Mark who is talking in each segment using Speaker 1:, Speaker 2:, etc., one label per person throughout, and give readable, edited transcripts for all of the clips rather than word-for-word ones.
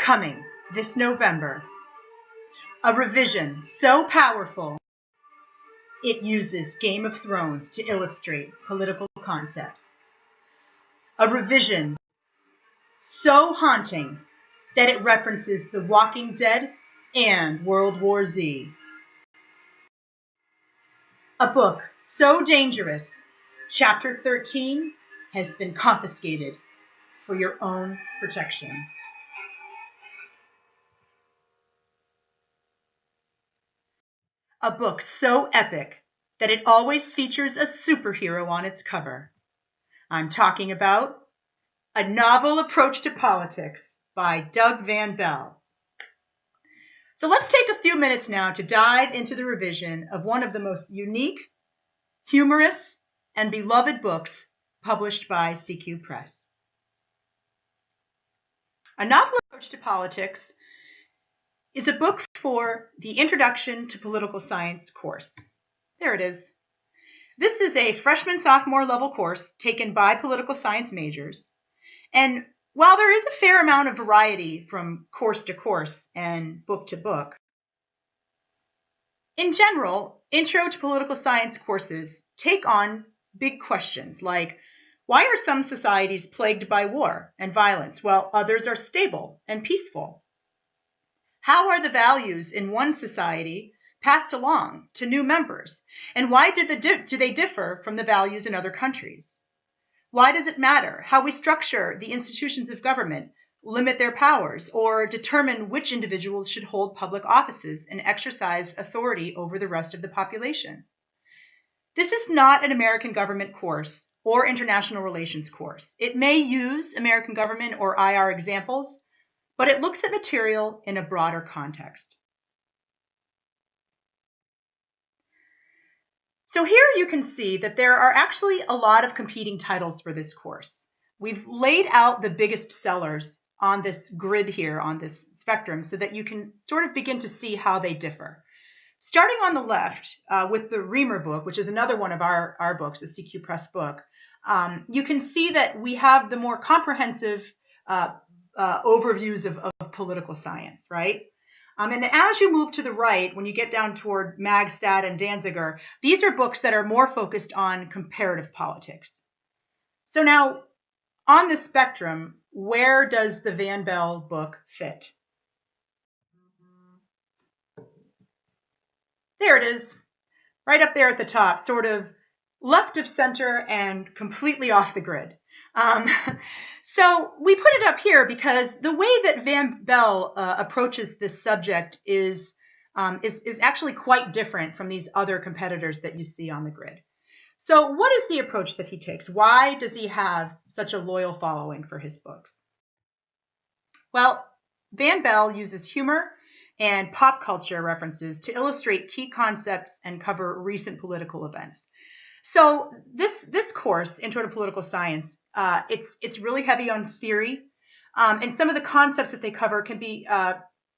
Speaker 1: coming this November. A revision so powerful it uses Game of Thrones to illustrate political concepts. A revision so haunting that it references The Walking Dead and World War Z. A book so dangerous, Chapter 13 has been confiscated for your own protection. A book so epic that it always features a superhero on its cover. I'm talking about A Novel Approach to Politics by Doug Van Belle. So let's take a few minutes now to dive into the revision of one of the most unique, humorous, and beloved books published by CQ Press. A Novel Approach to Politics is a book for the Introduction to Political Science course. There it is. This is a freshman-sophomore level course taken by political science majors. And while there is a fair amount of variety from course to course and book to book, in general, Intro to Political Science courses take on big questions like, why are some societies plagued by war and violence while others are stable and peaceful? How are the values in one society passed along to new members? And why do they differ from the values in other countries? Why does it matter how we structure the institutions of government, limit their powers, or determine which individuals should hold public offices and exercise authority over the rest of the population? This is not an American government course or international relations course. It may use American government or IR examples, but it looks at material in a broader context. So here you can see that there are actually a lot of competing titles for this course. We've laid out the biggest sellers on this grid here, on this spectrum, so that you can sort of begin to see how they differ. Starting on the left with the Reamer book, which is another one of our books, a CQ Press book, you can see that we have the more comprehensive overviews of political science, right? And as you move to the right, when you get down toward Magstad and Danziger, these are books that are more focused on comparative politics. So now, on the spectrum, where does the Van Belle book fit? There it is, right up there at the top, sort of left of center and completely off the grid. So we put it up here because the way that Van Belle approaches this subject is actually quite different from these other competitors that you see on the grid. So what is the approach that he takes? Why does he have such a loyal following for his books? Well, Van Belle uses humor and pop culture references to illustrate key concepts and cover recent political events. So this course, Intro to Political Science, it's really heavy on theory, and some of the concepts that they cover can be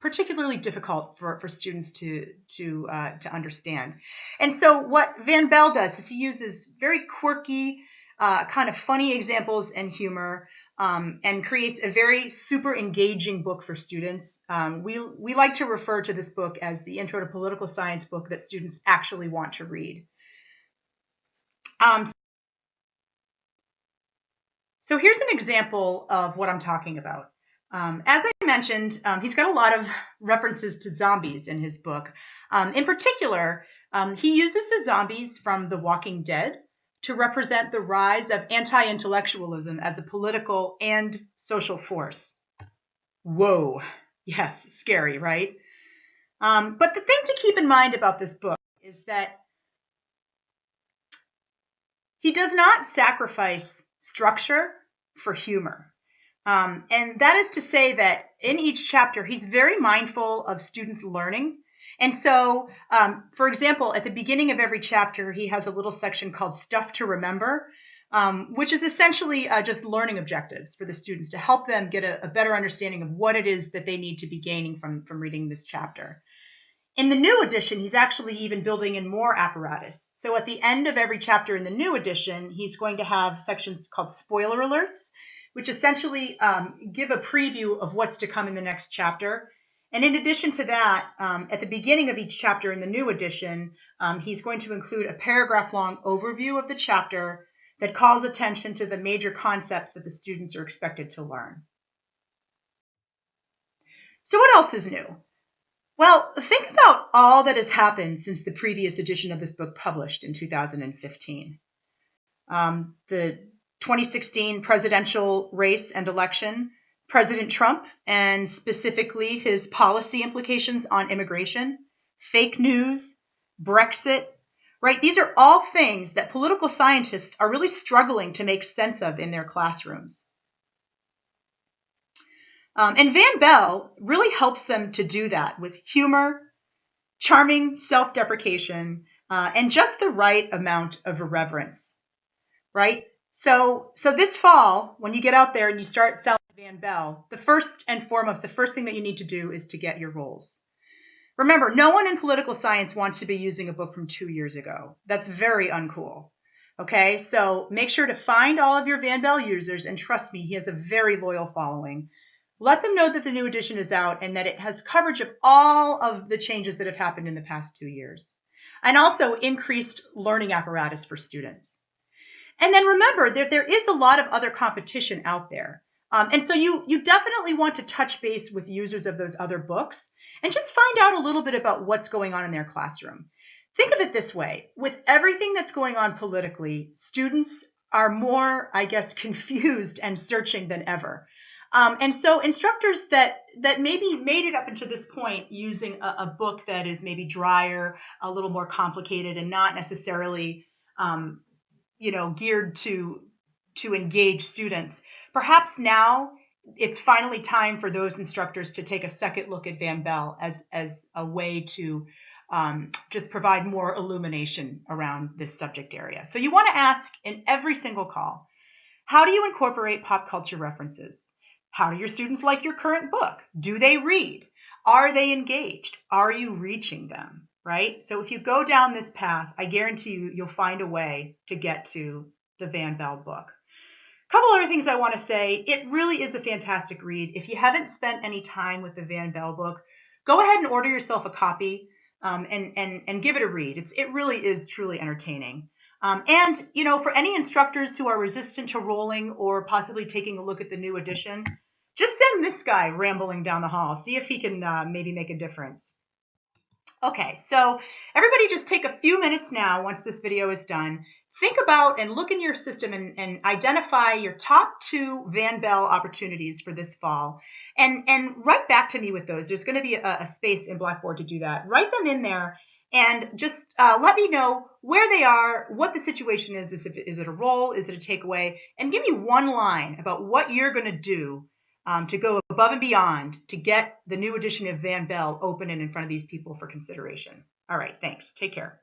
Speaker 1: particularly difficult for students to understand. And so what Van Belle does is he uses very quirky, kind of funny examples and humor, and creates a very super engaging book for students. We like to refer to this book as the Intro to Political Science book that students actually want to read. So here's an example of what I'm talking about. As I mentioned, he's got a lot of references to zombies in his book. In particular, he uses the zombies from The Walking Dead to represent the rise of anti-intellectualism as a political and social force. Whoa, yes, scary, right? But the thing to keep in mind about this book is that he does not sacrifice structure for humor. And that is to say that in each chapter, he's very mindful of students learning. And so, for example, at the beginning of every chapter, he has a little section called Stuff to Remember, which is essentially just learning objectives for the students to help them get a better understanding of what it is that they need to be gaining from reading this chapter. In the new edition, he's actually even building in more apparatus. So at the end of every chapter in the new edition, he's going to have sections called spoiler alerts, which essentially give a preview of what's to come in the next chapter. And in addition to that, at the beginning of each chapter in the new edition, he's going to include a paragraph-long overview of the chapter that calls attention to the major concepts that the students are expected to learn. So what else is new? Well, think about all that has happened since the previous edition of this book published in 2015. The 2016 presidential race and election, President Trump, and specifically his policy implications on immigration, fake news, Brexit, right? These are all things that political scientists are really struggling to make sense of in their classrooms. And Van Belle really helps them to do that with humor, charming self-deprecation, and just the right amount of irreverence, right? So this fall, when you get out there and you start selling Van Belle, the first and foremost, the first thing that you need to do is to get your rolls. Remember, no one in political science wants to be using a book from 2 years ago. That's very uncool. Okay, so make sure to find all of your Van Belle users, and trust me, he has a very loyal following. Let them know that the new edition is out and that it has coverage of all of the changes that have happened in the past 2 years. And also increased learning apparatus for students. And then remember that there is a lot of other competition out there. And so you definitely want to touch base with users of those other books and just find out a little bit about what's going on in their classroom. Think of it this way. With everything that's going on politically, students are more, I guess, confused and searching than ever. And so instructors that maybe made it up until this point using a book that is maybe drier, a little more complicated, and not necessarily geared to engage students, perhaps now it's finally time for those instructors to take a second look at Van Belle as a way to just provide more illumination around this subject area. So you want to ask in every single call, how do you incorporate pop culture references? How do your students like your current book? Do they read? Are they engaged? Are you reaching them, right? So if you go down this path, I guarantee you'll find a way to get to the Van Belle book. A couple other things I want to say. It really is a fantastic read. If you haven't spent any time with the Van Belle book, go ahead and order yourself a copy and give it a read. It really is truly entertaining. And for any instructors who are resistant to rolling or possibly taking a look at the new edition, just send this guy rambling down the hall. See if he can maybe make a difference. Okay, so everybody just take a few minutes now once this video is done. Think about and look in your system and identify your top 2 Van Belle opportunities for this fall. And write back to me with those. There's going to be a space in Blackboard to do that. Write them in there and just let me know where they are, what the situation is. Is it a roll? Is it a takeaway? And give me one line about what you're going to do to go above and beyond to get the new edition of Van Belle open and in front of these people for consideration. All right, thanks. Take care.